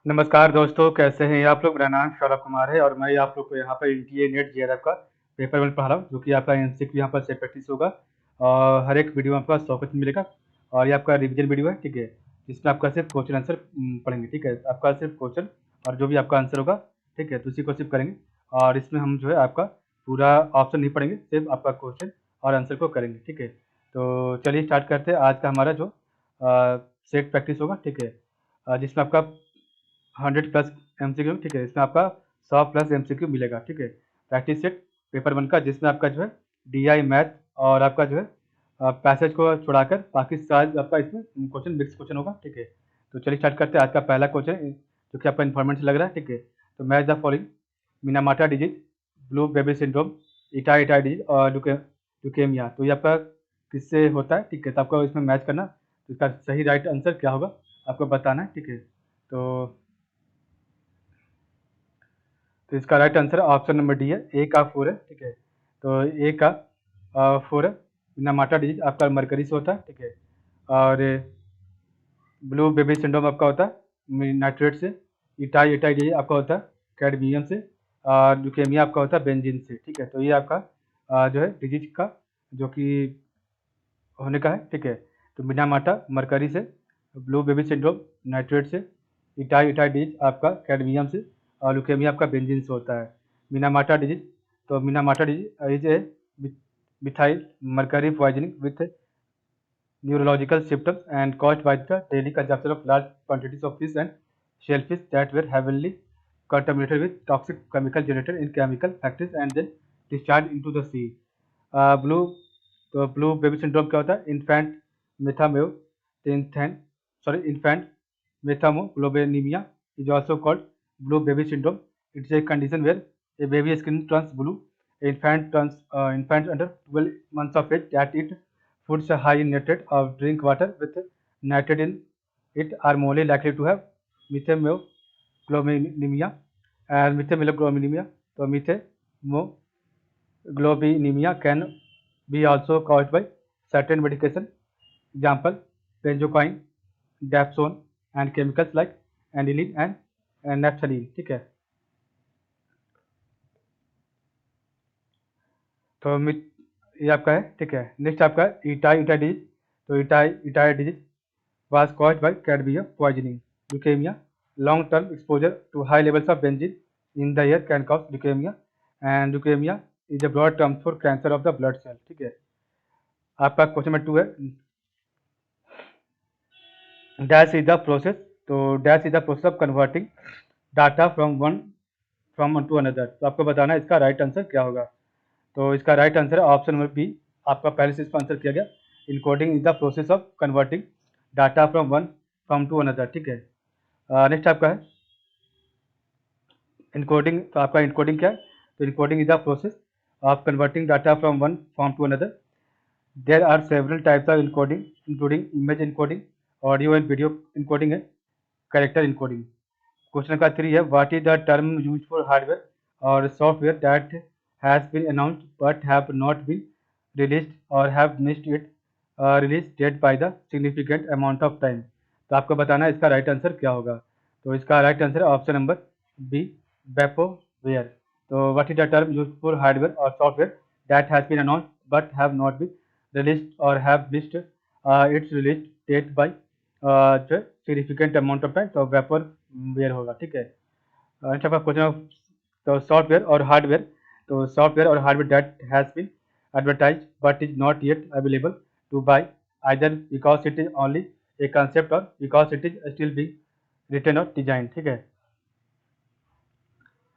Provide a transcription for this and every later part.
नमस्कार दोस्तों, कैसे हैं आप लोग। मेरा नाम सौरभ कुमार है और मैं आप लोग को यहाँ पर एनटीए नेट जेआरएफ का पेपर वन पढ़ा रहा हूँ, जो कि आपका एमसीक्यू यहाँ पर से प्रैक्टिस होगा और हर एक वीडियो में आपका 100% मिलेगा। और ये आपका रिवीजन वीडियो है, ठीक है। इसमें आपका सिर्फ क्वेश्चन आंसर पढ़ेंगे, ठीक है। आपका सिर्फ क्वेश्चन और जो भी आपका आंसर होगा, ठीक है, तो उसी को सिर्फ करेंगे। और इसमें हम जो है आपका पूरा ऑप्शन नहीं पढ़ेंगे, सिर्फ आपका क्वेश्चन और आंसर को करेंगे, ठीक है। तो चलिए स्टार्ट करते हैं। आज का हमारा जो सेट प्रैक्टिस होगा, ठीक है, जिसमें आपका 100+ एमसीक्यू, ठीक है। इसमें आपका 100+ एमसीक्यू मिलेगा, ठीक है। प्रैक्टिस सेट पेपर वन का, जिसमें आपका जो है डीआई मैथ और आपका जो है पैसेज को छोड़ाकर बाकी सारे आपका इसमें क्वेश्चन मिक्स क्वेश्चन होगा, ठीक है। तो चलिए स्टार्ट करते हैं। आज का पहला क्वेश्चन जो कि आपका इन्फॉर्मेंट से लग रहा है, ठीक है। तो match the following: Minamata disease, blue baby syndrome, itai itai disease और ल्यूकेमिया। तो ये आपका किससे होता है, ठीक है। तो आपको इसमें मैच करना, तो इसका सही राइट आंसर क्या होगा आपको बताना है, ठीक है। तो इसका right answer option number D है, ए का 4 है, ठीक है। तो ए का 4 है। नामाटा डिजीज आपका मरकरी से होता है, ठीक है। और ब्लू बेबी सिंड्रोम आपका होता है नाइट्रेट से। इटाई इटाई डिजीज आपका होता है कैडमियम से। और ल्यूकेमिया आपका होता है बेंजीन से, ठीक है। तो ये आपका जो है डिजीज का जो कि होने का है, ठीक है। तो मिनामाटा मरकरी से, ब्लू बेबी सिंड्रोम नाइट्रेट से, इटाई इटाई डिजीज आपका कैडमियम से और ल्यूकेमिया आपका बेंजीन से होता है। मिनामाटा डिजीज, तो Minamata disease is a methyl mercury poisoning with neurological symptoms and caused by the daily consumption of large quantities of fish and shellfish that were heavily contaminated with toxic chemical generated in chemical factories and then discharged into the sea. Blue, तो blue baby syndrome क्या होता है? Infant methemoglobinemia is also called blue baby syndrome. It's a condition where a baby skin turns blue. Infant under 12 months of age that eat foods high in nitrate or drink water with nitrate in it are more likely to have methemoglobinemia and methemoglobinemia. So methemoglobinemia can be also caused by certain medication, example benzocaine, dapsone and chemicals like aniline and naphthalene, ठीक है। तो ये आपका है, ठीक है। Next आपका itai itai disease. तो itai itai disease was caused by cadmium poisoning. Leukemia. Long-term exposure to high levels of benzene in the air can cause leukemia, and leukemia is a broad term for cancer of the blood cell, ठीक है। आपका question number 2 है, dash is the process. तो dash is the process of converting data from one two another. तो आपको बताना है इसका राइट आंसर क्या होगा। तो इसका राइट आंसर है ऑप्शन नंबर बी। आपका पहले से इसका आंसर किया गया। Encoding is the process of converting data from to another, ठीक है। नेक्स्ट आपका है इनकोडिंग। तो आपका इनकोडिंग क्या है? तो encoding is the process of converting data from one form to another. There are several types of encoding including image encoding, audio and video encoding है, कैरेक्टर इनकोडिंग। क्वेश्चन नंबर 3 है, what is the term use for hardware और software that has been announced but have not been released और have missed it release date by the significant amount of time. तो आपको बताना है इसका right answer क्या होगा। तो इसका राइट आंसर है ऑप्शन नंबर बी, वेपोवेयर। तो what is the term use for hardware और software that has been announced but have not been released और have missed its release date by significant amount of time. तो vaporware होगा, ठीक है। Next आपका question, तो software और hardware. तो सॉफ्टवेयर और hardware that has been advertised but is not yet available to buy, either because it is only a concept or because it is still being written or designed, ठीक है।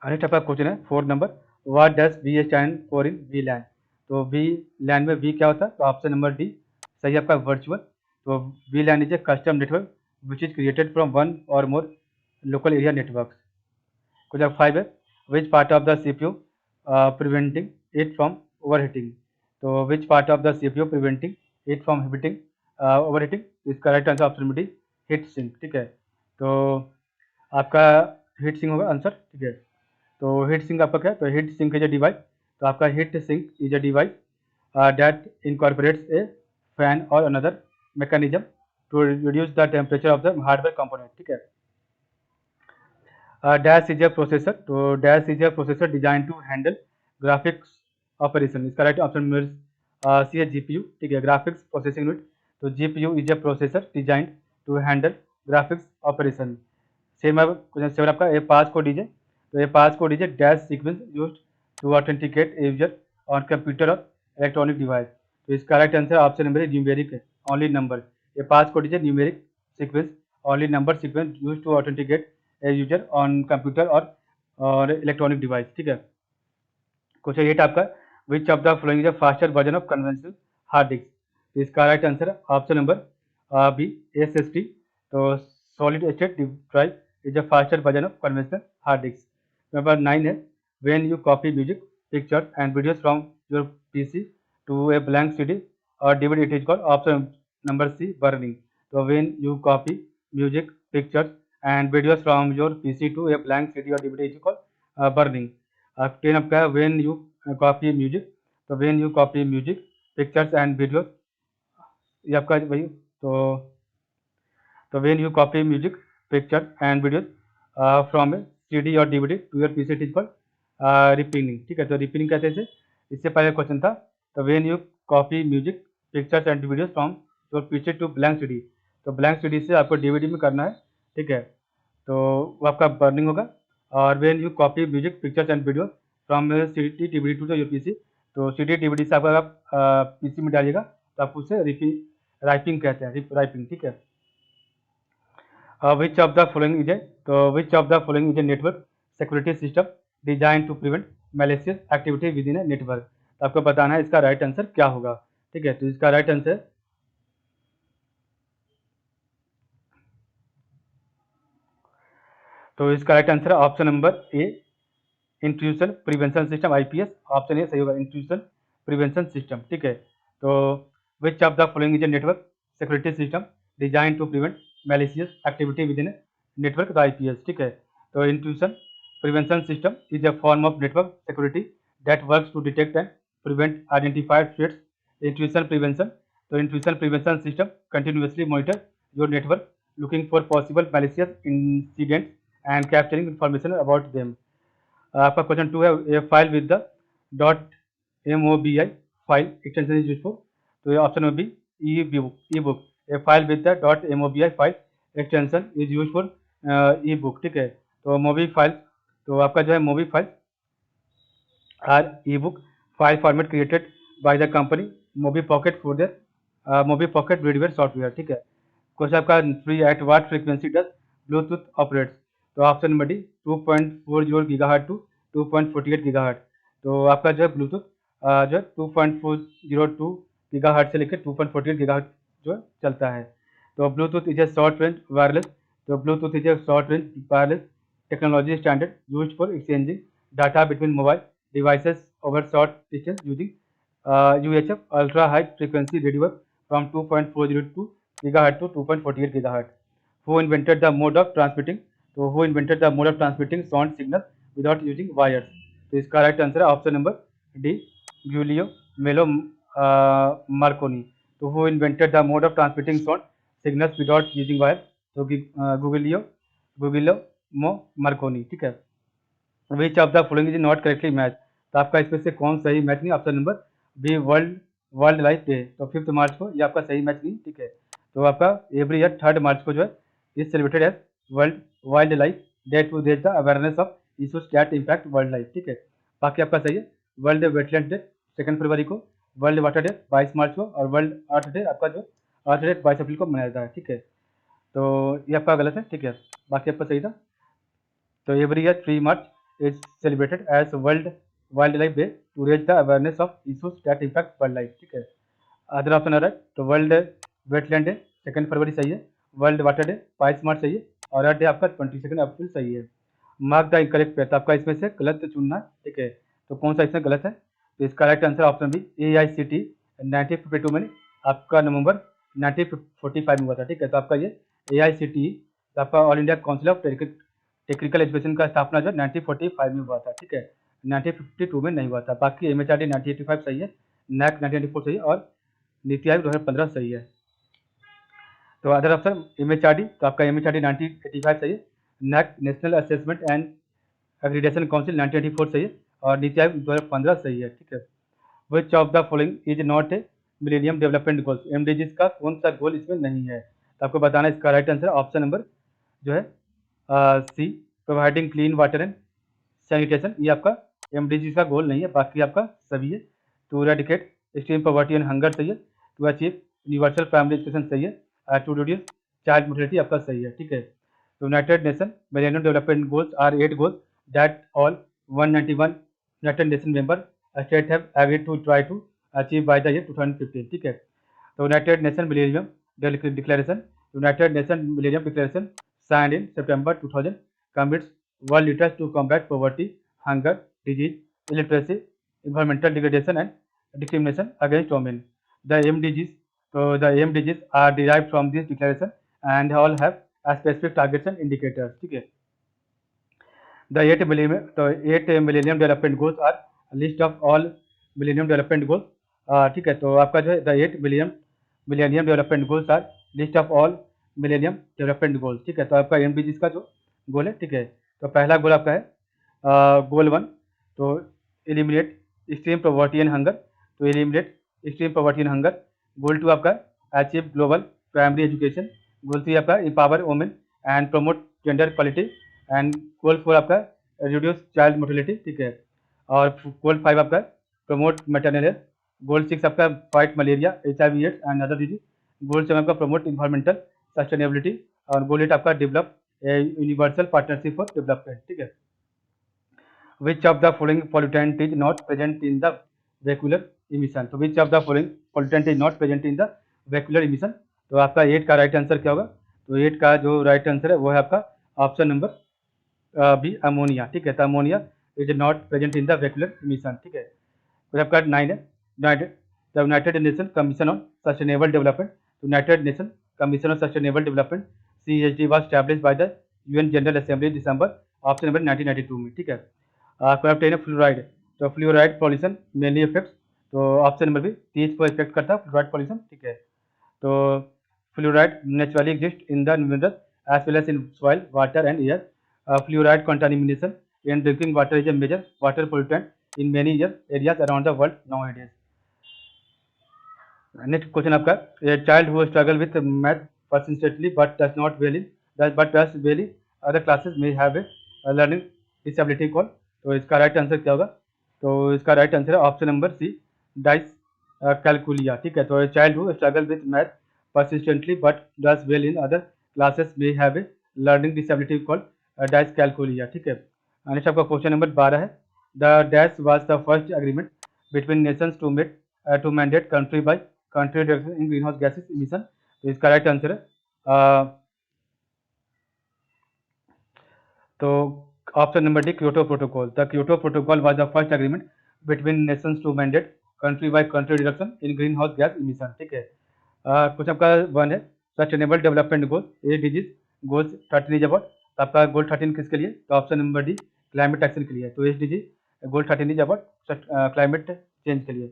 Next आपका question है 4 नंबर, what does V stand for in V LAN. तो we लैन में we क्या होता है? तो ऑप्शन नंबर डी सही आपका, वर्चुअल। तो we LAN is a custom network which is created from one और more local area network. Question 5 है, which part of the CPU preventing it from overheating. तो which part of the CPU preventing it from heating overheating. इसका right answer option number D, heat sink, ठीक है। तो आपका heat sink होगा answer, ठीक है। तो हीट सिंक आपका क्या है? तो heat sink is a device. तो आपका heat sink is a device that incorporates a fan और another mechanism to reduce the temperature of the hardware component, ठीक है। डैश इज ए प्रोसेसर, तो dash is a processor design to handle graphics operation. इसका right option में C है GPU, ठीक है, graphics processing unit. तो GPU is a processor design to handle graphics operation. Same है क्वेश्चन 7 आपका, a pass code is a, तो a pass code is a dash sequence used to authenticate a user on computer और electronic device. तो इसका right answer option number है numeric only number. A pass code is a numeric sequence only number sequence used to authenticate a user on computer और electronic device, ठीक है। Question 8 आपका, which of the following is a faster version of conventional hard disk. तो इसका right answer है option number B SSD. तो solid state drive is a faster version of conventional hard disk. Number 9 है, when you copy music pictures and videos from your PC to a blank CD और DVD, it is called option number C burning. तो when you copy music pictures and videos from your PC to a blank CD और DVD, it is called burning. 10 आपका है, when you copy music, तो when you copy music pictures and videos, ये आपका वही। तो when you copy music picture and videos from a CD और DVD to your PC, it is called ripping, ठीक है। तो रिपिनिंग कहते हैं इसे। इससे पहले क्वेश्चन था, तो when you copy music pictures and videos from your PC to blank CD, तो ब्लैंक सीडी से आपको डीवीडी में करना है, ठीक है, तो वो आपका बर्निंग होगा। और when you copy music pictures and video from CD DVD to your PC, तो सीडी डीवीडी से आपका आप पीसी में डालिएगा, तो आप उसे राइपिंग कहते हैं, राइपिंग, ठीक है। Which of the following is a, तो which of the following is a network security system design to prevent malicious activity within a network. तो आपको बताना है इसका राइट आंसर क्या होगा, ठीक है। तो इसका राइट आंसर, तो इसका राइट आंसर है option number A intrusion prevention system, IPS. Option A सही होगा, इंट्रूशन प्रिवेंशन सिस्टम, ठीक है। तो which of the following is a network security system design to prevent malicious activity within network, तो IPS, ठीक है। तो intrusion prevention system is a form of network security that works to detect and prevent identified threats. Intrusion prevention, तो intrusion prevention system continuously monitor your network looking for possible malicious incidents and capturing information about them। आपका question 2 है, a file with the dot MOBI file extension is use for, तो ये option में भी ebook. A file with the dot MOBI file extension is use for ebook, ठीक है। तो Mobi file, तो आपका जो है Mobi file are ebook file format created by the company Mobipocket for their Mobipocket readware software, ठीक है। Question आपका free at what frequency does Bluetooth operates, तो option number D 2.40 gigahertz to 2.48 gigahertz. तो आपका जो है Bluetooth जो है 2.402 गीगाहर्ट्ज से लेकर 2.48 गीगाहर्ट्ज जो है चलता है। तो Bluetooth is a short range wireless, तो Bluetooth is a short range wireless technology standard used for exchanging data between mobile devices over short distance using UHF ultra high frequency radio from 2.402 gigahertz to 2.48 gigahertz। Who invented the mode of transmitting, तो who invented the mode of transmitting sound signal without using wires। तो इसका right answer है option number D ग्यूलियो मेलो Markovnikov. तो who invented the mode of transmitting sound signals without using wires, तो गुगिलियो मो Marconi, ठीक है। Which of the following is not correctly match, तो आपका इसमें से कौन सही मैच नहीं, option number B world world life day, तो 5 मार्च को ये आपका सही मैच नहीं, ठीक है। तो आपका एवरी ईयर 3 मार्च को जो है is celebrated as world wildlife day to raise the awareness of issues that impact world life, ठीक है। बाकी आपका सही है। वर्ल्ड वेटलैंड डे 2 फरवरी को, वर्ल्ड वाटर डे 22 मार्च को, और वर्ल्ड अर्थ डे आपका जो अर्थ डे 22 अप्रैल को मनाया जाता है, ठीक है। तो ये आपका गलत है, ठीक है, बाकी आपका सही था। तो every year 3 March is celebrated as world wildlife day to raise the awareness of issues that impact world life, ठीक है। अदर ऑप्शन आ रहा है, तो वर्ल्ड वेटलैंड डे 2 फरवरी सही है, वर्ल्ड वाटर डे 22 मार्च सही है, और अर्थ डे आपका 22 अप्रैल सही है। मार्क द इनकरेक्ट पेयर, तो आपका इसमें से गलत चुनना है, ठीक है। तो कौन सा इसमें गलत है, तो इसका right answer option B AICTE 1952 में आपका नवंबर 1945 में हुआ था, ठीक है। तो आपका ये AICTE, तो आपका all India council of technical education का स्थापना जो 1945 में हुआ था, ठीक है, 1952 में नहीं हुआ था। बाकी MHRD 1985 सही है, NAC 1994 सही है, और नीति आयोग 2015 सही है। तो अदर ऑप्शन MHRD, तो आपका MHRD 1985 सही है, NAC national assessment and accreditation council 1984 सही है, और नीति आयोग 2015 सही है, ठीक है। Which of the following is not a millennium development goals, MDGs का कौन सा गोल इसमें नहीं है, तो आपको बताना इसका राइट आंसर ऑप्शन नंबर जो है C, providing clean water and sanitation, ये आपका एमडीजीज का गोल नहीं है, बाकी आपका सभी है। To eradicate extreme poverty and hunger सही है, to achieve universal family education सही है, टू रिड्यूस चाइल्ड मोर्टेलिटी आपका सही है, ठीक है। United Nation millennium development goals are 8 goals that all 191 United Nation member state have agreed to try to achieve by the year 2015, ठीक है। तो United Nation millennium declaration, United Nation millennium declaration signed in September 2000 commits world leaders to combat poverty, hunger, disease, illiteracy, environmental degradation and discrimination against women. The MDGs, so the MDGs are derived from this declaration and all have a specific targets and indicators. ठीक है। The 8 Millennium Development Goals are a list of all Millennium Development Goals. ठीक है, तो आपका जो है the 8 Millennium Development Goals are list of all Millennium Development Goals, ठीक है। तो आपका MDGs का जो गोल है, ठीक है, तो पहला गोल आपका है गोल 1, तो eliminate extreme poverty and hunger, तो eliminate extreme poverty and hunger. Goal 2 आपका achieve global primary education, goal 3 आपका empower women and promote gender equality, and goal 4 आपका रिड्यूस चाइल्ड मोर्टेलिटी, ठीक है। और गोल 5 आपका प्रमोट मैटरनल हेल्थ, गोल 6 आपका fight malaria, HIV AIDS and other disease, goal 7 आपका promote environmental sustainability, और goal 8 आपका develop universal partnership for development, ठीक है। Which of the following pollutant is not present in the vehicular emission, तो which of the following pollutant is not present in the vehicular emission, तो आपका 8 का right answer क्या होगा, तो 8 का जो राइट आंसर है वो है आपका ऑप्शन नंबर बी, अमोनिया, ठीक है। तो ammonia is not present in the vehicular emission, ठीक है। फिर आपका 9 है the United nation commission on sustainable development, United nation commission on sustainable development CSD was established by the UN General Assembly December option number 1992 में, ठीक है। आपका 10 है फ्लोराइड, तो फ्लोराइड पॉल्यूशन मेनली इफेक्ट्स, तो ऑप्शन नंबर बी 30 को effect करता है फ्लोराइड पॉल्यूशन, ठीक है। तो fluoride naturally exist in the minerals as well as in soil water and air, fluoride contamination in drinking water is a major water pollutant in many areas around the world nowadays. Next question आपका, a child who struggle with math persistently but does well in other classes may have a learning disability called, तो इसका right answer क्या होगा, तो इसका right answer है option number सी, dice कैलकुलिया, ठीक है। तो child who struggle with math persistently but does well in other classes may have a learning disability called dyscalculia, ठीक है। नेक्स्ट आपका क्वेश्चन नंबर 12 है, the dash was the first agreement between nations to mandate country by country reduction in greenhouse gases emission, तो इसका right answer है तो option number D, Kyoto protocol. The Kyoto protocol was the first agreement between nations to mandate country by country reduction in green house gas emission, ठीक है। कुछ आपका 1 है sustainable development goal, SDGs goals 13 is about, आपका goal 13 किसके लिए, तो option number D climate action के लिए, तो SDG goal 13 is about climate change के लिए,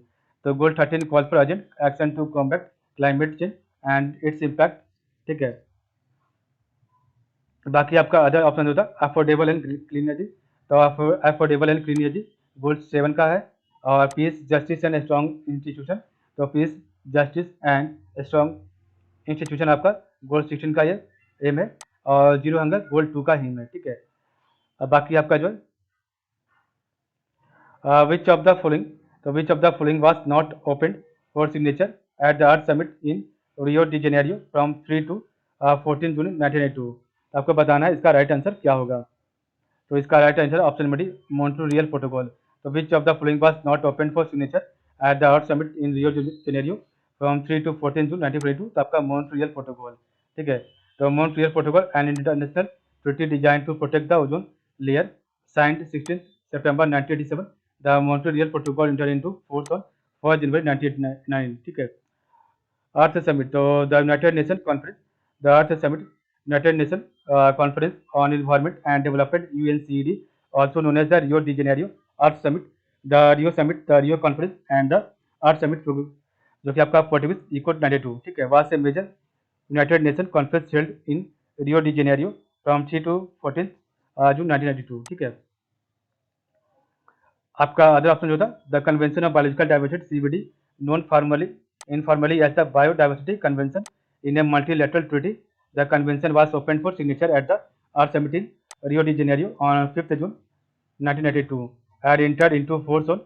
तो goal 13 call for urgent action to combat climate change and its impact, ठीक है। बाकी आपका अदर ऑप्शन होता है अफोर्डेबल एंड क्लीन एनर्जी, तो affordable and clean energy goal 7 का है, और peace justice and strong institution, तो peace justice and strong institution आपका गोल 16 का ये एम है, और जीरो हंगर गोल 2 का एम है, ठीक है। बाकी आपका जो है विच ऑफ द फॉलोइंग, तो which of the following was not open for signature at the earth summit in Rio de Janeiro from 3 to 14 June 1982, आपको बताना है इसका राइट आंसर क्या होगा, तो इसका right answer option number D Montreal protocol, तो which of the following was not open for signature at the earth summit in Rio de Janeiro from 3 to 14 June 1982, तो आपका मॉन्ट्रियल प्रोटोकॉल, ठीक है। तो Montreal protocol and international treaty design to protect the ozone layer signed 16 September 1987, the Montreal protocol enter into force on 1 January 1989, ठीक है। अर्थ summit, तो the United Nation conference, the earth summit United Nation conference on environment and development UNCED also known as the Rio de Janeiro Earth Summit, the Rio Summit, the Rio Conference and the Earth Summit, जो कि आपका 45 eco 92, ठीक है। वहाँ से major United Nation conference held in Rio de Janeiro from 3 to 14 June 1992, ठीक है। आपका अदर ऑप्शन जो था the convention of biological diversity CBD known formally informally as the biodiversity convention in a multilateral treaty. The convention was open for signature at the earth summit in Rio de Janeiro on 5 June 1992 had entered into force on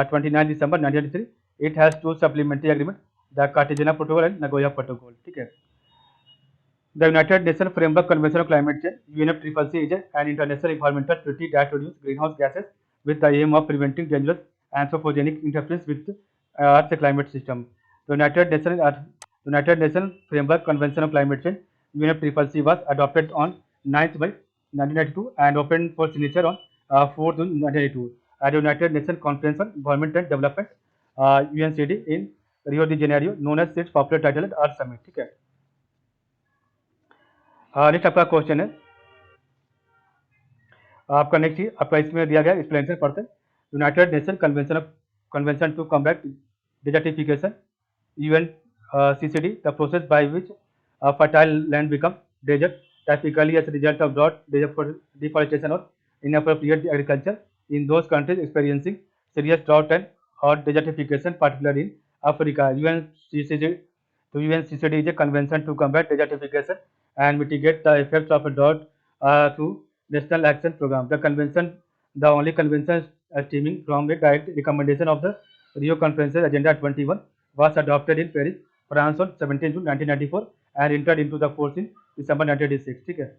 29 December 1993. It has two supplementary agreements, the Cartagena Protocol and Nagoya Protocol, ठीक है। The United Nations Framework Convention on Climate Change (UNFCCC) is an international environmental treaty that reduces greenhouse gases with the aim of preventing dangerous anthropogenic interference with Earth's climate system. The United Nations Framework Convention on Climate Change (UNFCCC) was adopted on 9th May 1992 and opened for signature on 4th June 1992 at the United Nations Conference on Environment and Development (UNCD) in Rio de Janeiro, known as its popular title as Earth Summit, ठीक है। Next आपका question है, आपका next ही आपका इसमें दिया गया explanation पढ़ते हैं। United Nation convention to combat desertification UNCCD, the process by which fertile land becomes desert typically as a result of drought, deforestation or inappropriate agriculture in those countries experiencing serious drought and or desertification, particularly in Africa. UNCCD is a convention to combat desertification and mitigate the effects of a drought through National Action Program. The only convention stemming from a guide recommendation of the Rio Conference Agenda 21, was adopted in Paris, France on 17 June 1994 and entered into the force in December 1986, ठीक है।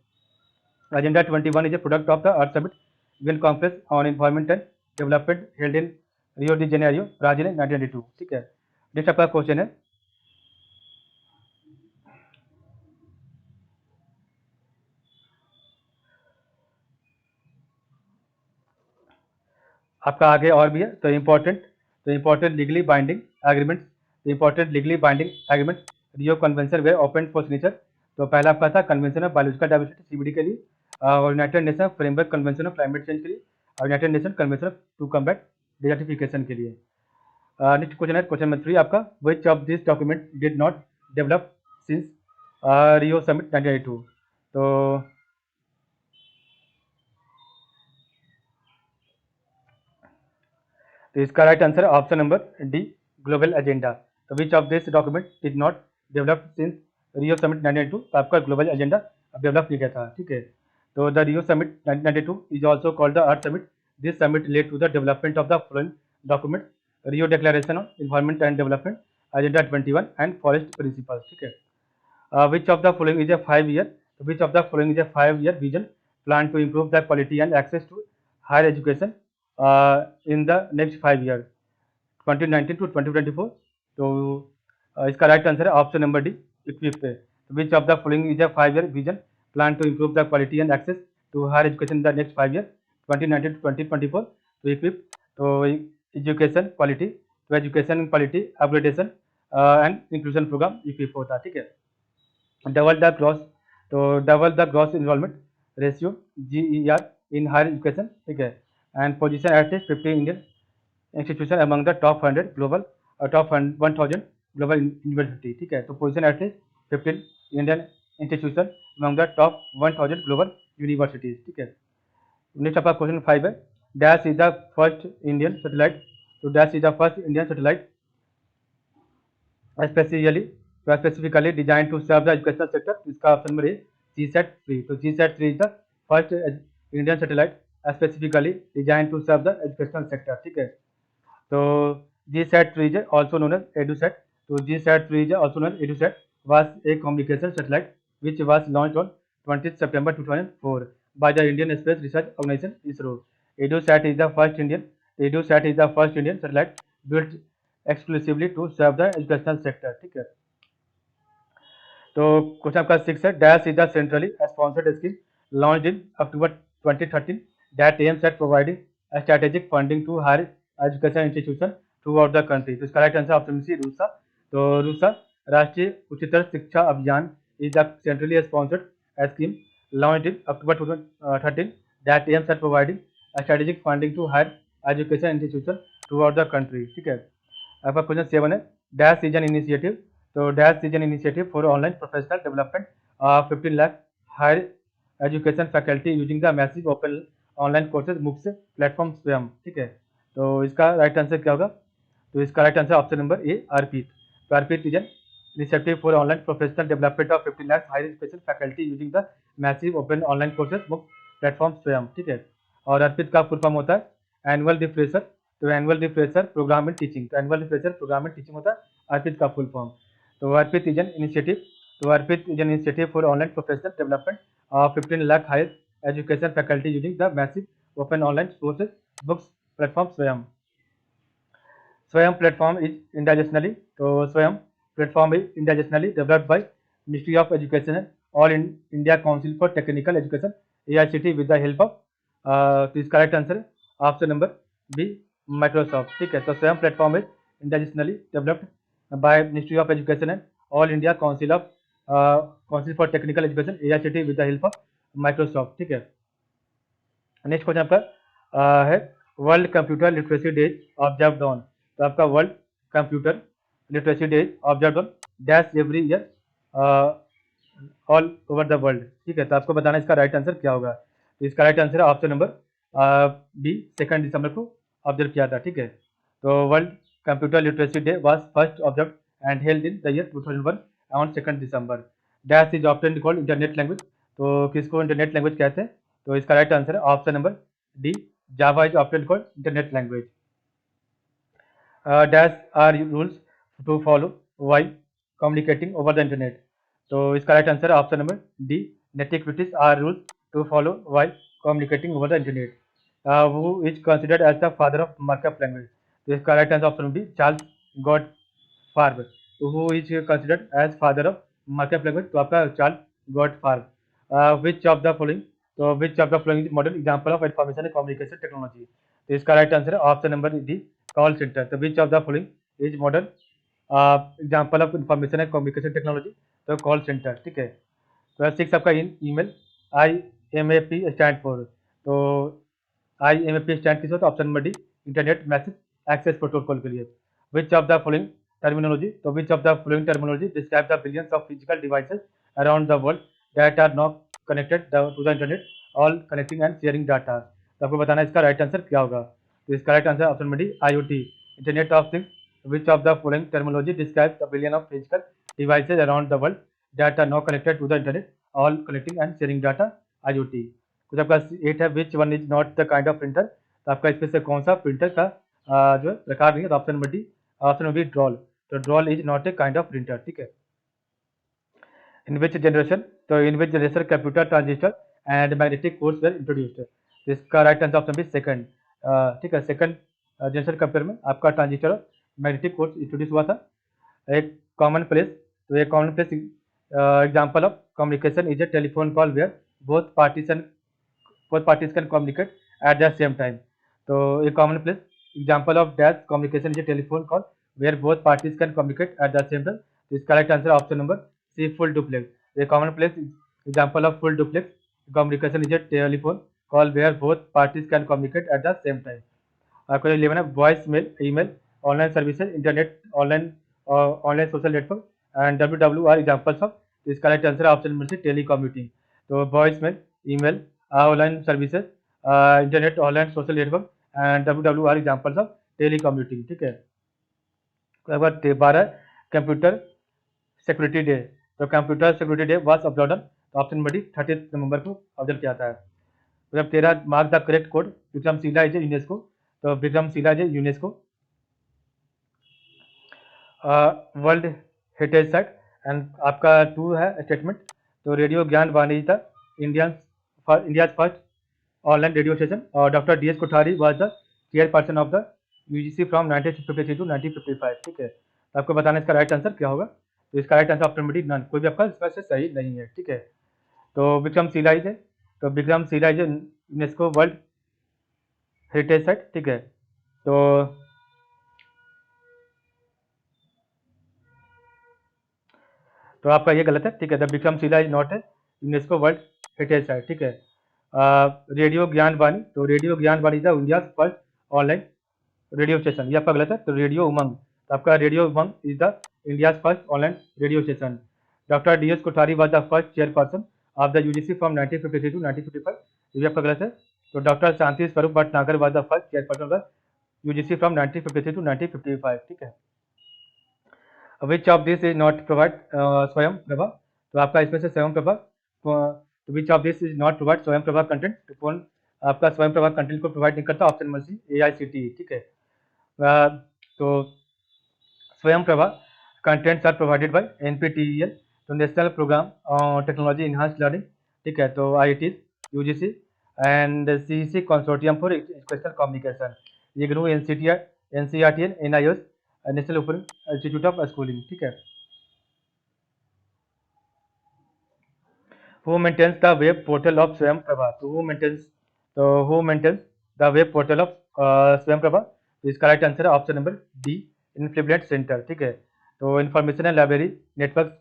Agenda 21 is a product of the Earth Summit UN Conference on Environment and Development held in Rio de Janeiro, Brazil in 1992, ठीक है। Next आपका question है, आपका आगे और भी है। तो important legally binding agreement, Rio convention were open for signature. तो पहला आपका था convention of biological diversity CBD के लिए, और United Nation framework convention of climate change के लिए, और United Nation convention to combat desertification के लिए। नेक्स्ट क्वेश्चन है क्वेश्चन नंबर 3 आपका, which of this document did not develop since Rio summit 1992। तो इसका राइट आंसर है option number D, global agenda. तो which of this document did not develop since Rio summit 1992, तो आपका global agenda develop किया गया था, ठीक है। तो the Rio summit 1992 is also called the earth Summit. This summit led to the development of the following document: Rio declaration on environment and development, agenda 21 and forest principles, ठीक है। Which of the following is a 5 year vision plan to improve the quality and access to higher education in the next 5 years 2019 to 2024। तो इसका right answer है option number D, EQUIP पे। Which of the following is a 5 year vision plan to improve the quality and access to higher education in the next 5 years 2019 to 2024। तो EQUIP, तो education quality, तो education quality upgradation and inclusion programme EQUIP होता है, ठीक है। Double the gross involvement ratio GER in higher education, ठीक है। And position eight 50 Indian institution among the top 100 global top 1000 global university, ठीक है। तो position at 15 Indian institution among the top 1000 global universities, ठीक है। नेक्स्ट आपका question 5 है, dash is the first Indian satellite. तो dash is the first Indian satellite specifically designed to serve the educational sector। इसका option number A GSAT-3। तो GSAT-3 is the first Indian satellite specifically designed to serve the educational sector, ठीक है। तो GSAT-3 is also known as EduSat। तो GSAT-3 is also known as EduSat was a communication satellite which was launched on 20th September 2004 by the Indian Space Research Organization (ISRO). EduSat is the first Indian satellite built exclusively to serve the educational sector, ठीक है। तो question आपका 6 है, dash is the centrally sponsored scheme launched in October 2013 that aims at providing strategic funding to higher education institution throughout the country. तो इसका right answer option C RUSA. तो RUSA Rashtriya Uchchatar Shiksha Abhiyan is the centrally sponsored scheme launched in October 2013 that aims at providing strategic funding to higher education institution throughout the country, ठीक है। आपका question 7 है, dash is an initiative. तो dash is an initiative for online professional development 15 lakh higher education faculty using the massive open online courses MOOCs platform Swayam, ठीक है। तो इसका right answer क्या होगा? तो इसका right answer option number A Arpit. तो Arpit is an initiative for online professional development of 15 lakhs hiring special faculty using the massive open online courses MOOC platform Swayam, ठीक है। और अर्पित का फुल फॉर्म होता है एनुअल रिफ्रेशर। तो annual refresher programme in teaching, तो annual refresher programme in teaching होता है अर्पित का फुल फॉर्म। तो अर्पित इज एन इनिशिएटिव, तो Arpit is an initiative for online professional development of 15 lakh higher education faculty using the massive open online courses books platform Swayam. Swayam platform is internationally, तो Swayam platform is internationally developed by ministry of education and all India council for technical education AICTE with the help of, तो इसका right answer option number B Microsoft, ठीक है। तो Swayam platform is internationally developed by ministry of education and all India council for technical education AICTE with the help of Microsoft, ठीक है। Next question आपका है world computer literacy days observed on. तो आपका world computer literacy days observed on dash every year all over the world, ठीक है। तो आपको बताना इसका राइट आंसर क्या होगा। तो इसका राइट आंसर है ऑप्शन नंबर बी 2 दिसंबर को ऑब्जर्व किया था, ठीक है। तो world computer literacy day was first observe and held in the year 2001 on 2 December. Dash is often called internet language, तो किसको इंटरनेट लैंग्वेज कहते हैं? तो इसका राइट आंसर है option number D Java is often called internet language. Dash are rules to follow while communicating over the internet, तो इसका right answer है option number D netiquettes are rules to follow while communicating over the internet. Who is considered as the father of markup language, तो इसका right answer option B Charles Goldfarb. तो who is considered as father of markup language, तो आपका Charles Goldfarb. Which of the following, तो which of the following model example of information and communication technology, तो इसका right answer है option number D call centre. तो which of the following is model example of information and communication technology, तो call centre, ठीक है। तो 6 आपका email IMAP stand for, तो IMAP स्टैंड किस होता है? Option number D internet message access protocol के लिए। Which of the following terminology, तो which of the following terminology describe the billions of physical devices around the world that are not connected to the internet all connecting and sharing data, तो आपको बताना इसका right answer क्या होगा। तो इसका right answer option number D IoT internet of things. Which of the following terminology describes the billion of physical devices around the world that are now connected to the internet, all connecting and sharing data, IoT। कुछ आपका 8 है which one is not the kind of printer, तो आपका इसमें से कौन सा printer का जो है प्रकार नहीं है? तो option number D, option number B drawl, तो drawl is not a kind of printer, ठीक है। इन विच जनरेशन, तो in which generation computer transistor and magnetic cores were introduced, तो इसका right answer option B second, ठीक है। Second generation computer में आपका ट्रांजिस्टर मैग्नेटिक कोर्स इंट्रोड्यूस हुआ था। एक कॉमन प्लेस, तो एक common place example of communication is a telephone call where both parties can communicate at the same time, तो एक common place example of dash communication is a telephone call where both parties can communicate at the same time, तो इसका right answer option number C full duplex. A common place example of full duplex communication is a telephone call where both parties can communicate at the same time. आपका 11 है voice mail, email, online services, internet, online social network and WWR examples of, तो इसका right answer option number C telecommuting. तो voice mail, email, online services, internet, online social network and WWR examples of telecommuting, ठीक है। तो अगर 12 computer security day, तो computer security day was observed on, तो option number D 30 नवंबर को observe किया जाता है। तो जब 13 mark the correct code Vikramshila is UNESCO, तो Vikramshila is UNESCO world heritage site. And आपका 2 है स्टेटमेंट, तो रेडियो ज्ञान वाणी था India first online radio station, और doctor DS Kothari was the chairperson of the UGC from 1953 to 1955, ठीक है। तो आपको बताना इसका राइट आंसर क्या होगा। तो इसका right answer option number D none, कोई भी आपका इसमें से सही नहीं है, ठीक है। तो विक्रमशिला इज है, तो Vikramshila is UNESCO world heritage site, ठीक है। तो आपका ये गलत है, ठीक है। The Vikramshila is not A UNESCO world heritage site, ठीक है। रेडियो ज्ञान वाणी, तो रेडियो ज्ञान वाणी था India first online radio station, ये आपका गलत है। तो रेडियो उमंग, तो आपका radio Umang is the India first online radio station. Doctor DS Kothari was the first chairperson of the UGC from 1953 to 1955, ये भी आपका गलत है। तो doctor Shanti Swarup Bhatnagar was the first chairperson of the UGC from 1953 to 1955, ठीक है। Which of this is not provide Swayam Prabha, तो आपका इसमें से Swayam Prabha, which of this is not provide Swayam Prabha content, तो कौन आपका स्वयं प्रभा कंटेंट को प्रोवाइड नहीं करता, ऑप्शन नंबर सी AICTE, ठीक है। तो Swayam Prabha contents are provided by NPTEL, तो national programme technology enhance learning, ठीक है, तो IIT UGC एंड CEC consortium for educational communication, ये GNU NCERT NIOS national open institute of schooling, ठीक है। Who maintains the web portal of Swayam Prabha? तो who maintains the web portal of Swayam Prabha? तो इसका right answer है option number D, INFLIBNET centre, ठीक है। तो information and library network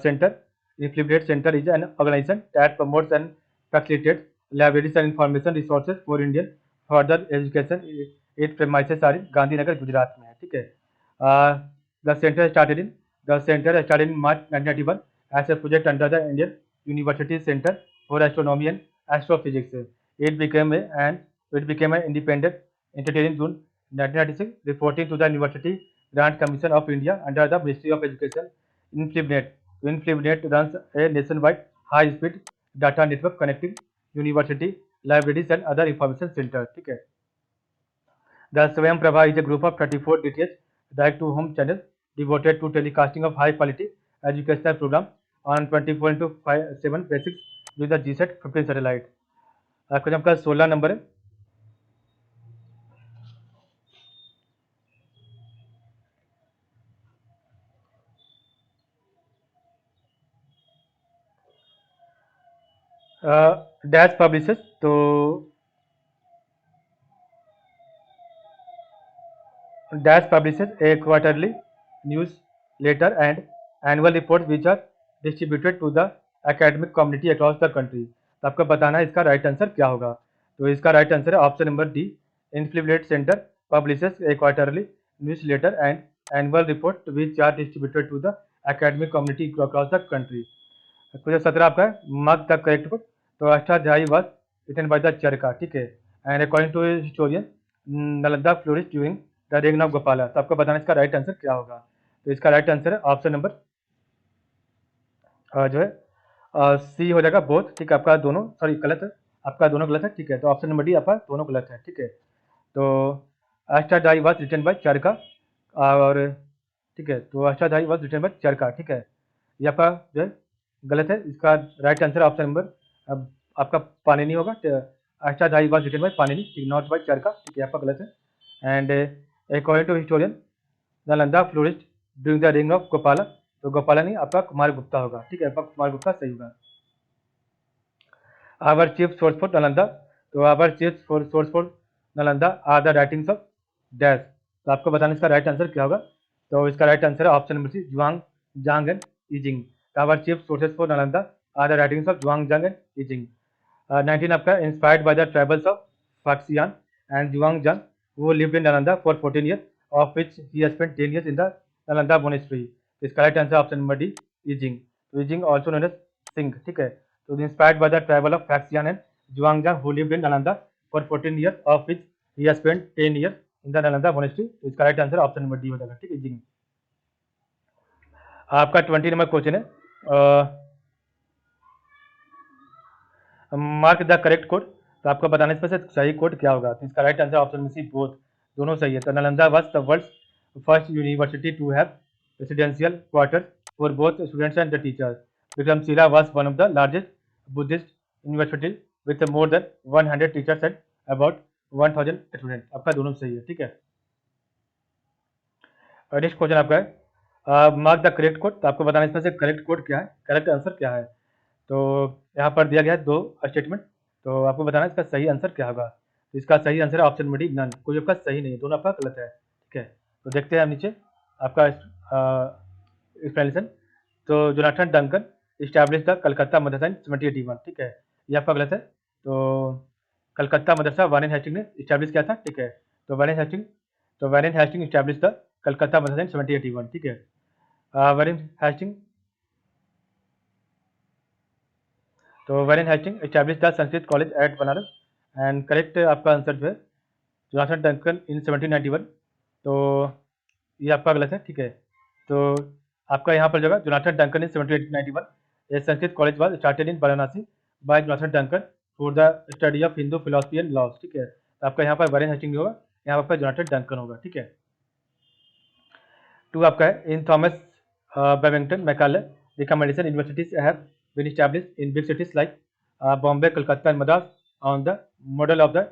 centre, INFLIBNET centre is an organisation that promotes and facilitates libraries and information resources for Indian further education. It premises are in Gandhinagar Gujarat में है, ठीक है। The centre started in March 1991 as a project under the Indian University Center for Astronomy and Astrophysics. It became an independent entity in June 1996, reporting to the University Grant Commission of India under the Ministry of Education. INFLIBNET runs a nationwide high-speed data network connecting university, libraries and other information centers, ठीक है। The Swayam Prabha is a group of 34 DTH direct-to-home channels devoted to telecasting of high-quality educational program on 24/7 basis with the GSAT 15 satellite. Question आपका 16 number है। Dash publishes, तो dash publishes a quarterly news letter and annual report which are distributed to the academic community across the country. तो आपको बताना है इसका right answer क्या होगा। तो इसका राइट आंसर है option number D, INFLIBNET centre publishes a quarterly news letter and annual report which are distributed to the academic community across the country. Question 17 आपका है, मार्क द करेक्ट बुक, तो Ashtadhyayi was written by the Charaka, ठीक है, and according to historian Nalanda flourish during the reign of Gopala. तो आपको बताना इसका right answer क्या होगा। तो इसका राइट आंसर है ऑप्शन नंबर जो है सी हो जाएगा बोथ, ठीक है, आपका दोनों सॉरी गलत है, आपका दोनों गलत है, ठीक है। तो ऑप्शन नंबर डी आपका दोनों गलत है, ठीक है। तो अष्टाध्यायी वाज रिटन बाय चरका, और ठीक है, तो Ashtadhyayi was written bye Charaka, ठीक है, ये आपका जो है गलत है। इसका राइट आंसर ऑप्शन नंबर अब आपका पाणिनि होगा। Ashtadhyayi was written by Panini, ठीक, नॉट बाय चरका, ठीक है, आपका गलत है। And according to historian Nalanda florist during the reign of Gopala, तो गोपाला नहीं, आपका कुमार गुप्ता होगा, ठीक है, आपका कुमार गुप्ता सही होगा। Our chief source for Nalanda, तो our chief source for Nalanda are the writings of dash. तो आपको बताना इसका राइट आंसर क्या होगा। तो इसका राइट आंसर है option number C, Xuanzang and Yijing. Our chief sources for Nalanda are the writings of Xuanzang and Yijing. 19 आपका inspired by the travels of Faxian and Xuanzang who lived in Nalanda for 14 years, of which he has spent 10 years in the Nalanda monastery. तो इसका right answer option number D, Yijing. तो Yijing also known as Tsing, ठीक है। तो inspired by the travel of Faxian and Xuanzang who lived in Nalanda for 14 years, of which he has spent 10 years in the Nalanda monastery। तो इसका right answer option number D हो जाएगा, ठीक है, easing. आपका 20 नंबर क्वेश्चन है, mark the correct code, तो आपको बताना इसमें से सही कोड क्या होगा। तो इसका राइट आंसर ऑप्शन में सी बोथ, दोनों सही है। तो Nalanda was the world's first university to have residential quarters for both students and the teachers. Vikramshila was one of the largest Buddhist university with more than 100 teachers and about 1000 student. आपका दोनों सही है, ठीक है। नेक्स्ट क्वेश्चन आपका है, mark the correct code, तो आपको बताना इसमें से करेक्ट कोड क्या है, करेक्ट आंसर क्या है। तो यहाँ पर दिया गया है दो स्टेटमेंट, तो आपको बताना इसका सही आंसर क्या होगा। तो इसका सही आंसर है ऑप्शन नंबर डी, नन, कोई आपका सही नहीं है, दोनों आपका गलत है, ठीक है। तो देखते हैं हम नीचे आपका एक्सप्लेनेशन। तो Jonathan Duncan establish the Calcutta Madrasa in 1781, ठीक है, ये आपका गलत है। तो कलकत्ता मदरसा वारेन हेस्टिंग ने इस्टेब्लिश किया था, ठीक है। तो Warren Hastings establish the Calcutta Madrasa in 1781, ठीक है। वारेन हेस्टिंग तो Warren Hastings establish the Sanskrit college at Banaras and correct आपका आंसर जो है जोनाथन डंकन इन 1791। तो ये आपका गलत है, ठीक है। तो आपका यहाँ पर जो है Jonathan Duncan in 1791 a Sanskrit college was started in Varanasi by Jonathan Duncan for the study of Hindu philosophy and laws, ठीक है। तो आपका यहाँ पर वेरेन हेस्टिंग होगा, यहाँ पर आपका जोनाथन डंकन होगा, ठीक है। टू आपका है in Thomas Babington Macaulay recommendation universities have been established in big cities like Bombay, Calcutta and Madras on the model of the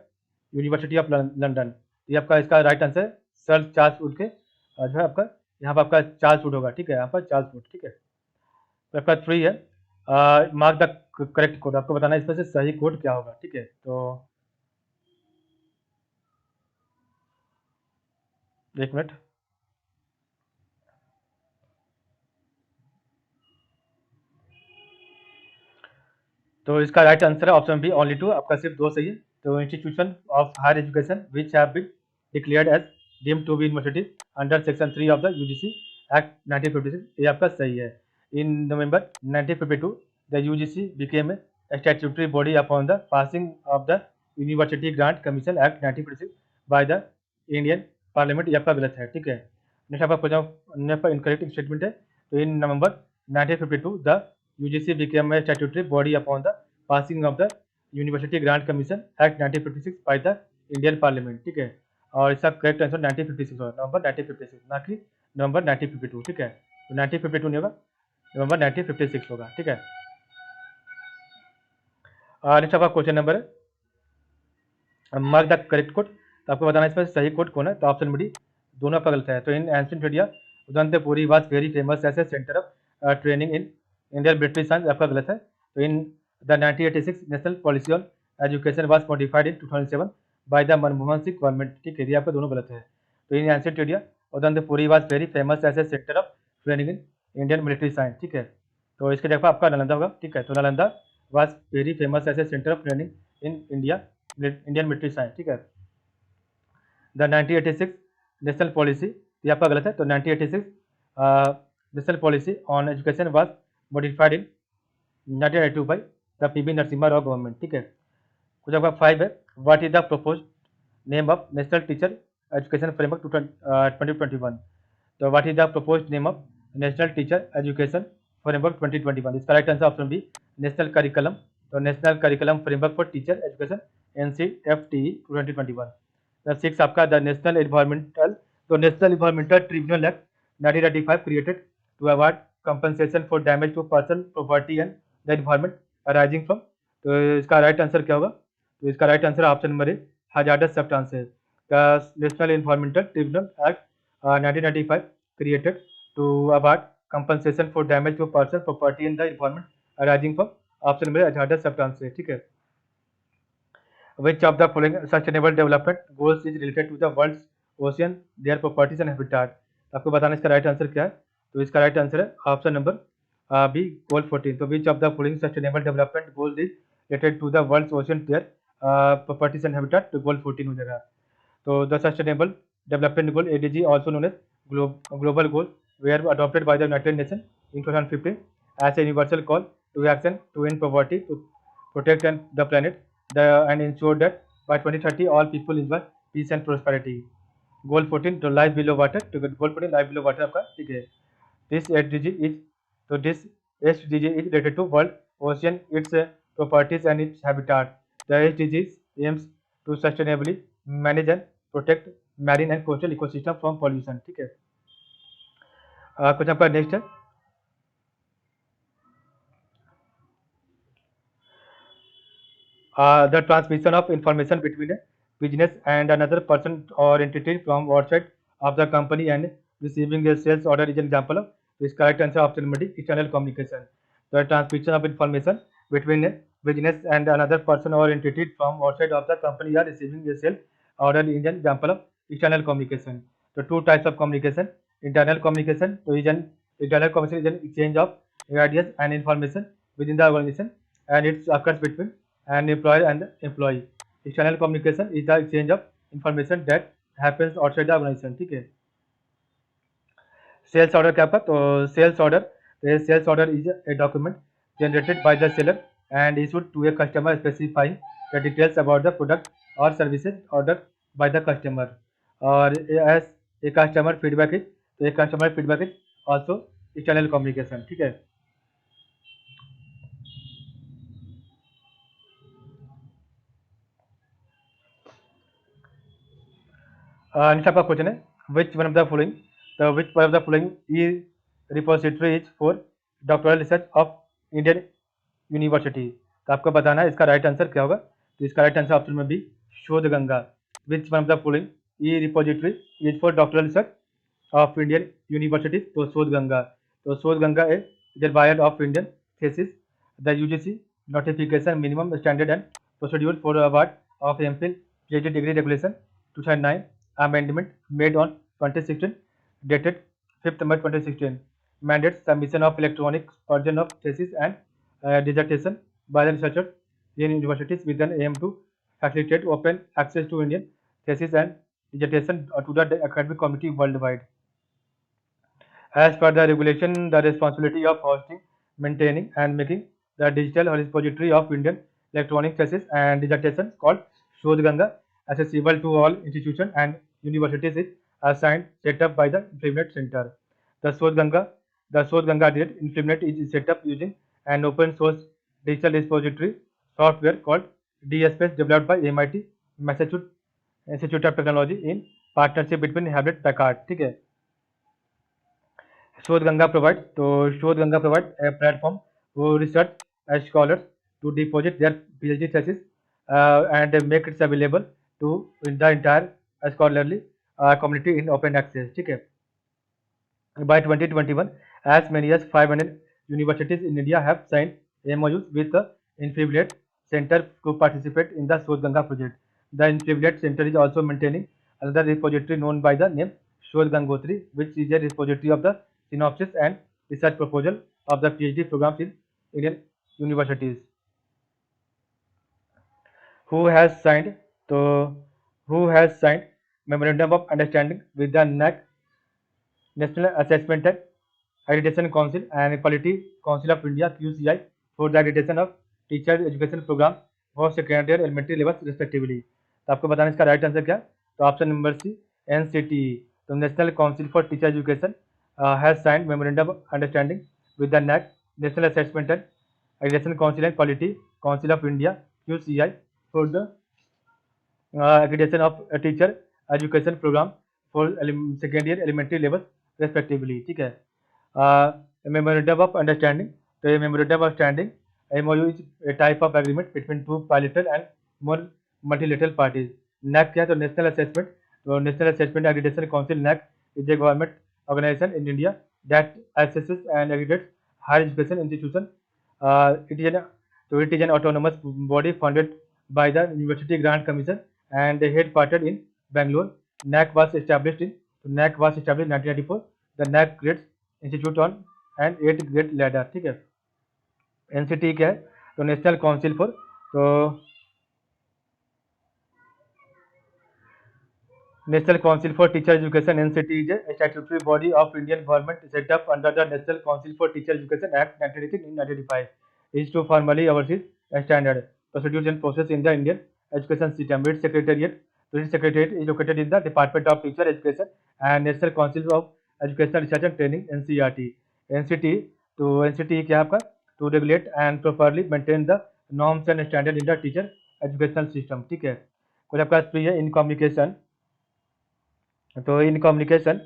university of London. ये आपका इसका राइट आंसर है सर चार्ल्स वुड के जो है आपका यहाँ पर आपका चार्ल्स वुड होगा, ठीक है। यहाँ पर चार्ल्स वुड, ठीक है। तो आपका 3 है मार्क द करेक्ट कोड, आपको बताना है इसमें से सही कोड क्या होगा, ठीक है। तो एक मिनट। तो इसका राइट आंसर है ऑप्शन बी ओनली 2, आपका सिर्फ 2 सही है। तो institution of higher education which have been declared as deemed to be university under section 3 of the UGC act 1956, ये आपका सही है। In November 1952 the UGC became a statutory body upon the passing of the university grant commission act 1956 by the Indian parliament, ये आपका गलत है, ठीक है। नेक्स्ट आपका इनकरेक्ट स्टेटमेंट है। तो इन November 1952 the UGC became a statutory body upon the passing of the University Grant Commission Act 1956 by the Indian Parliament, ठीक है। और इसका करेक्ट आंसर 1956 होगा, नवंबर 1956, ना कि नवंबर 1952, ठीक है। तो 1952 नहीं होगा, नवंबर 1956 होगा, ठीक है। नेक्स्ट आपका क्वेश्चन नंबर है मार्क द करेक्ट कोड, तो आपको बताना है इसमें सही कोड कौन है। तो ऑप्शन बी दोनों आपका गलत है। तो in ancient India Udantapuri was very famous as a centre of training in Indian military science, आपका गलत है। तो in the 1986 national policy on education was modified in 2007 by the Manmohan Singh government, ठीक है। ये आपका दोनों गलत है। तो in ancient India Udantapuri was very famous as a centre of training in Indian military science, ठीक है। तो इसके जगह आपका नालंदा होगा, ठीक है। तो Nalanda was very famous as a centre of training in Indian military science, ठीक है। द 1986 नेशनल पॉलिसी, ये आपका गलत है। तो 1986 national policy on education was modified in 1982 by the PB Narasimha Rao government, ठीक है। कुछ आपका 5 है what is the propose name of national teacher education framework 2021। तो what is the propose name of national teacher education framework 2021, इसका right answer option B national curriculum. तो national curriculum framework for teacher education NCFTE 2021। The 6 आपका the national environmental, तो national environmental tribunal act 1935 created to award compensation for damage to person property and the environment arising from. तो इसका right answer क्या होगा। तो इसका right answer option number A hazardous substances. The national environmental tribunal act 1995 created to award compensation for damage to person property and the environment arising from option number hazardous substances, ठीक है। which of the following sustainable development goals is related to the world's ocean their properties and habitat, आपको बताना इसका right answer क्या है। तो इसका right answer है ऑप्शन नंबर बी गोल 14। तो which of the following sustainable development goals is related to the world's ocean their properties and habitat, तो गोल 14 हो जाएगा। तो the sustainable development goal ADG also known as global goal were adopted by the United Nations in 2015 as a universal call to action to end poverty, to protect the planet and ensure that by 2030 all people enjoy peace and prosperity. गोल 14 तो life below water, तो goal 14 life below water आपका, ठीक है। This SDG is, तो this SDG is related to world ocean its properties and its habitat. The SDG aims to sustainably manage and protect marine and coastal ecosystem from pollution, ठीक है। कुछ आपका next है the transmission of information between a business and another person or entity from outside of the company and receiving a sales order is an example of this. Correct answer option number D, external communication. The transmission of information between a business and another person or entity from outside of the company or receiving a sales order is an example of external communication. So two types of communication. Internal communication, so is an internal communication is an exchange of ideas and information within the organization and it occurs between an employer and employee. External communication is the exchange of information that happens outside the organization, ठीक है। Sales order क्या आपका, तो sales order is a document generated by the seller and issued to a customer specifying the details about the product or services ordered by the customer. और as a customer feedback is, तो एक customer feedback is also external communication. ठीक है. Next आपका question है which one of the following, तो which one of the following E repository is for doctoral research of Indian university. तो आपको बताना है इसका राइट आंसर क्या होगा. तो इसका राइट आंसर ऑप्शन में बी शोध गंगा. विच one of the following E repository is for doctoral research of Indian university. तो शोध गंगा. तो शोध Ganga is required of Indian thesis the UGC notification minimum standard and procedure for award of MPhil PhD degree regulation 2009 amendment made on 2016 dated 5th May 2016 mandates submission of electronic version of thesis and dissertation by the researchers in universities with an aim to facilitate open access to Indian thesis and dissertation to the academic community worldwide. As per the regulation, the responsibility of hosting, maintaining, and making the digital repository of Indian electronic thesis and dissertation called Shodh Ganga accessible to all institutions and universities is assigned set up by the InfluMnet Center. The Shodh Ganga Direct InfluMnet is set up using an open source digital repository software called DSpace developed by MIT Massachusetts Institute of Technology in partnership between Hewlett Packard. ठीक है. शोध Ganga provide, तो Shodhganga provide a platform for research scholars to deposit their PhD thesis and make its available to the entire scholarly community in open access. ठीक है. By 2021, as many as 500 universities in India have signed MOUs with the InfluMnet Center to participate in the Shodh Ganga project. The InfluMnet Center is also maintaining another repository known by the name Shodh Gangotri, which is a repository of the synopsis and research proposal of the PhD programs in Indian universities. Who has signed? So, who has signed memorandum of understanding with the NAC, National Assessment and Accreditation Council and Quality Council of India (QCI) for the accreditation of teacher education program for secondary and elementary levels respectively. तो आपको बताना इसका right answer क्या. तो option number सी NCTE. तो national council for teacher education has signed memorandum of understanding with the NAC, national assessment and accreditation council and quality council of India QCI for the accreditation of a teacher education program for secondary and elementary levels respectively. ठीक है. Memorandum of understanding. तो ये memorandum of understanding MOU is a type of agreement between two bilateral and more multilateral parties. NAC क्या है? तो national assessment. तो national assessment accreditation council NAC is a government organization in India that assesses and accreditates higher education institution. It is an autonomous body funded by the University Grant Commission and headquartered in Bangalore. NAC was established in 1994. The NAC grades institute on an 8 grade ladder. ठीक है. NCT क्या है? तो national council for, तो National Council for Teacher Education (NCT) is a statutory body of Indian government set up under the National Council for Teacher Education Act 1985. It is to formally oversee standard, procedures and process in the Indian education system. Its secretariat is located in the Department of Teacher Education and National Council of Educational Research and Training (NCERT). NCT, तो NCT क्या है आपका? To regulate and properly maintain the norms and standard in the teacher educational system. ठीक है. कुछ आपका pre है in communication. तो in communication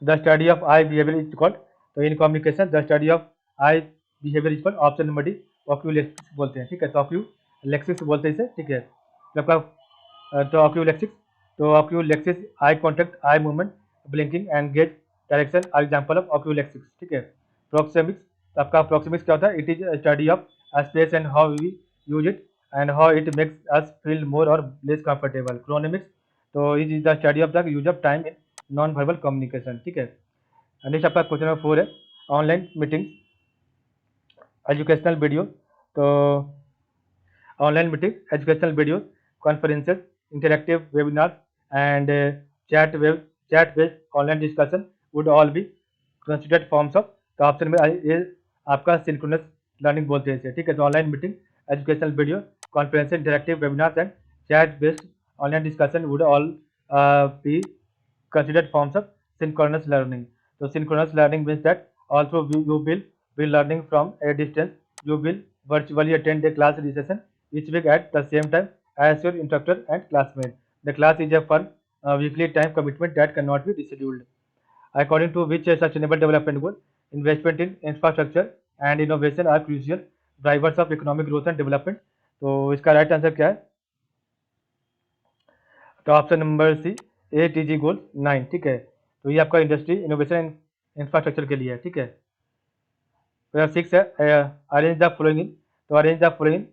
the study of eye behaviour is called. तो in communication the study of eye behaviour is called option number D oculesics बोलते हैं. ठीक है. तो ऑक्यूलेक्सिक्स बोलते हैं इसे. ठीक है. तो ऑक्यूलेक्सिक्स, तो oculesics eye contact, eye movement, blinking and gaze direction are example of oculesics. ठीक है. प्रोक्सेमिक्स, तो आपका प्रोक्सेमिक्स क्या होता है? It is study of space and how we use it and how it makes us feel more और less comfortable. Chronemics, तो it is the study of the use of time in non verbal communication. ठीक है. Next आपका question number 4 है online meetings educational video. तो online meeting educational video conferences interactive webinar and chat based online discussion would all be considered forms of. तो option में ये आपका synchronous learning बोलते हैं इसे, ठीक है। तो online meeting, educational video conference, interactive webinars and chat based online discussion would all B considered forms of synchronous learning. So synchronous learning means that also you will be learning from a distance. You will virtually attend a class session each week at the same time as your instructor and classmate. The class is a firm weekly time commitment that cannot be rescheduled. According to which sustainable development goal, investment in infrastructure and innovation are crucial drivers of economic growth and development. तो इसका right answer क्या है? तो option number सी, ADG गोल 9, ठीक है। तो ये आपका इंडस्ट्री इनोवेशन इंफ्रास्ट्रक्चर के लिए है, ठीक है। तो 6 है अरेंज द फॉलोइंग इन, तो arrange the following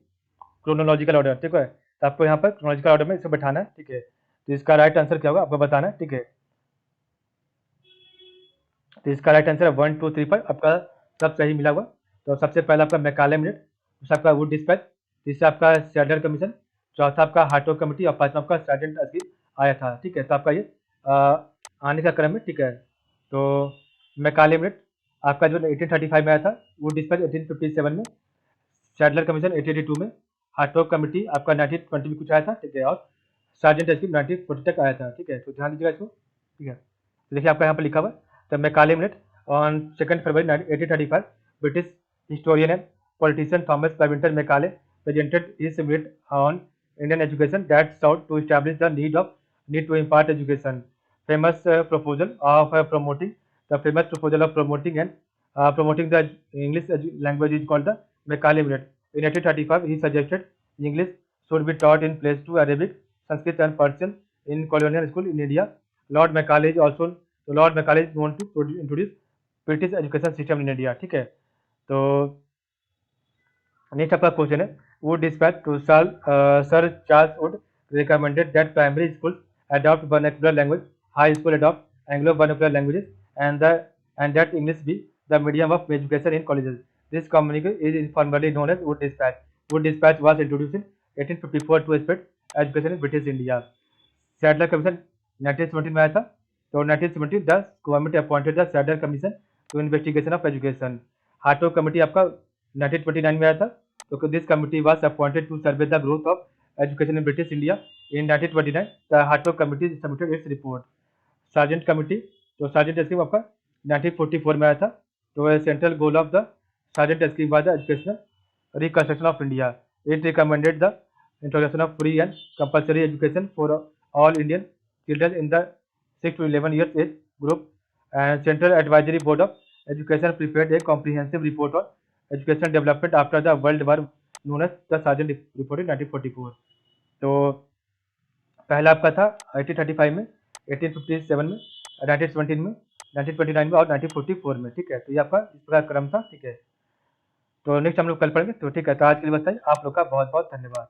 chronological order, ठीक है। तो आपको यहाँ पर क्रोनोलॉजिकल ऑर्डर में इसे बैठाना है, ठीक है। तो इसका राइट आंसर क्या होगा आपको बताना है, ठीक है। तो इसका राइट आंसर है 1 2 3 4, आपका सब सही मिला हुआ। तो सबसे पहला आपका मैकाले मिनट, दूसरा आपका वुड डिस्पैच, तीसरा आपका सैडलर कमीशन, चौथा आपका हार्टोग कमेटी और पांचवा आपका सार्जेंट अस्किल आया था, ठीक है। तो आपका ये आने का क्रम है, ठीक है। तो मैकाले मिनट आपका जो 1835 में आया था, वुड डिस्पैच 1857 में, सैडलर कमीशन 1882 में, हार्टोग कमेटी आपका 1920 में कुछ आया था, ठीक है। और सार्जेंट अस्किल 1940 तक आया था, ठीक है। तो ध्यान दीजिएगा इसको, ठीक है। तो देखिए आपका यहाँ पर लिखा हुआ the Macaulay minute on 2 February 1835, British historian and politician Thomas Cavender Macaulay presented his minute on Indian education that sought to establish the need to impart education. Famous proposal of promoting and promoting the English language is called the Macaulay minute. In 1835, he suggested English should be taught in place to Arabic, Sanskrit, and Persian in colonial school in India. Lord Macaulay is known to introduce British education system in India, ठीक है। तो next आपका question है, Wood dispatch to sir Charles Wood recommended that primary school adopt vernacular language, high school adopt Anglo vernacular languages and that English be the medium of education in colleges. This communique is informally known as Wood dispatch. Wood dispatch was introduced in 1854 to spread education in British India. Sadler commission 1917 में आया था। तो 1970 the government appointed the Sadler commission to investigation of education. Hartog committee आपका 1929 में आया था। तो this committee was appointed to survey the growth of education in British India. In 1929 the Hartog committee submitted its report. Sargent committee, तो Sargent scheme आपका 1944 में आया था। तो central goal of the Sargent scheme was the educational reconstruction of India. It recommended the introduction of free and compulsory education for all Indian children in the 6 to 11 years age group, and Central Advisory Board of Education prepared a comprehensive report on educational development after the World War known as the Sargent Report in 1944। तो पहला आपका था 1835 में, 1857 में, 1917 में, 1929 में और 1944 में, ठीक है। तो ये आपका इस प्रकार क्रम था, ठीक है। तो नेक्स्ट हम लोग कल पढ़ेंगे। तो ठीक है, तो आज के लिए बस आप लोग का बहुत बहुत धन्यवाद।